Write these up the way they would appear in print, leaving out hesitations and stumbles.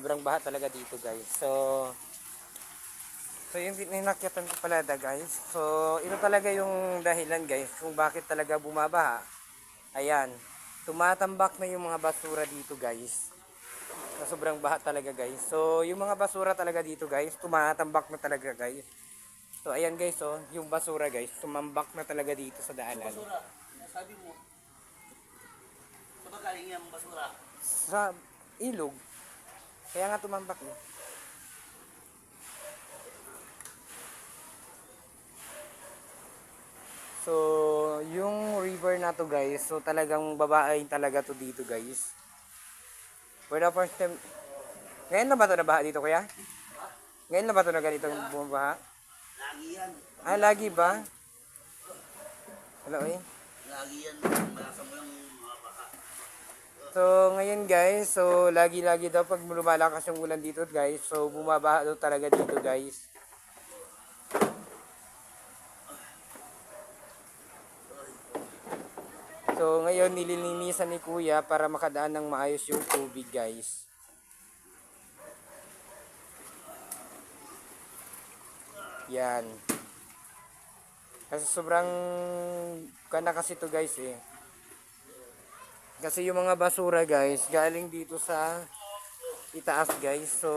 Sobrang baha talaga dito guys. So yung inakyatan ko pala guys. So ito talaga yung dahilan guys kung bakit talaga bumabaha. Ayan. Tumatambak na yung mga basura dito guys. Na sobrang baha talaga guys. So yung mga basura talaga dito guys, tumatambak na talaga guys. So ayan guys, oh, yung basura guys, tumambak na talaga dito sa daanan. Basura, sabi mo. Saan ba galing yung basura? Sa ilog. Kaya nga tumambak eh. So, yung river na to guys, so talagang babae talaga to dito guys. For the first time, ngayon na ba to nabaha dito kuya? Ngayon na ba to na ganito bumabaha? Lagi yan. Ah, lagi ba? Hello eh. Lagi yan. Malasa mo yung mga baka. So, ngayon guys, so lagi-lagi daw pag lumalakas yung ulan dito guys, so bumabaha daw talaga dito guys. So, ngayon nililinisan ni kuya para makadaan ng maayos yung tubig guys. Yan. Kasi sobrang kana kasi to guys eh. Kasi yung mga basura guys, galing dito sa itaas guys. So,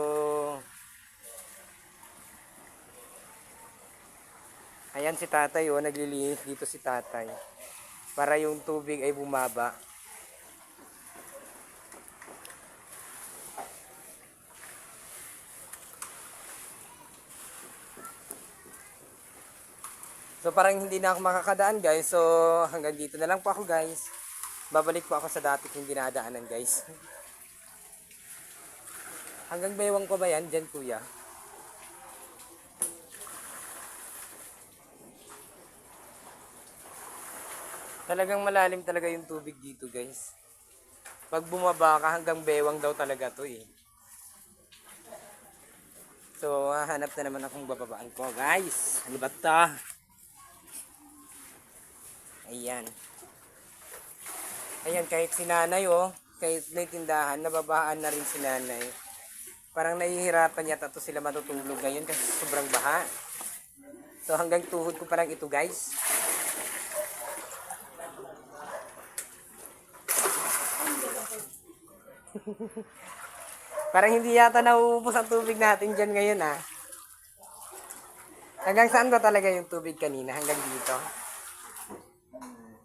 ayan si tatay oh, naglilinis dito si tatay. Para yung tubig ay bumaba. So parang hindi na ako makakadaan guys. So hanggang dito na lang po ako guys. Babalik po ako sa dati kong dinadaanan guys. Hanggang baywang ko ba yan dyan kuya? Talagang malalim talaga yung tubig dito guys. Pag bumaba ka hanggang baywang daw talaga to eh. So hahanap na naman akong bababaan ko guys. Ano ba ta? Ayan. Ayan, kahit si nanay oh, kahit may tindahan, nababaan na rin si nanay. Parang nahihirapan yata to sila matutulog ngayon kasi sobrang baha. So hanggang tuhod ko pa lang ito guys. Parang hindi yata nauubos ang tubig natin dyan ngayon ah. Hanggang saan ba talaga yung tubig kanina? Hanggang dito?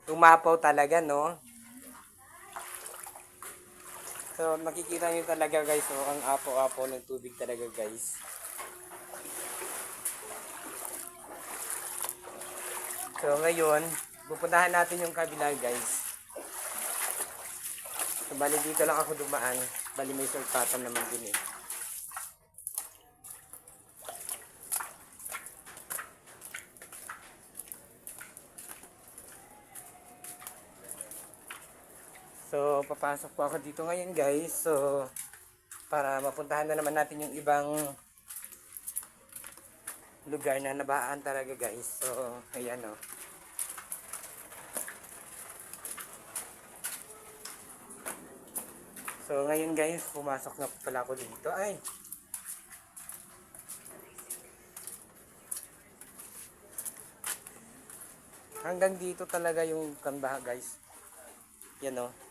Tumapaw talaga no? So makikita nyo talaga guys oh, ang apo-apo ng tubig talaga guys. So ngayon, pupuntahan natin yung kabila guys. So bali dito lang ako dumaan. Bali may sultatan naman din eh. So papasok po ako dito ngayon guys. So para mapuntahan na naman natin yung ibang lugar na nabahaan talaga guys. So ayan o. So ngayon guys, pumasok na pala ako dito. Ay! Hanggang dito talaga yung kanbaha guys. Yan o.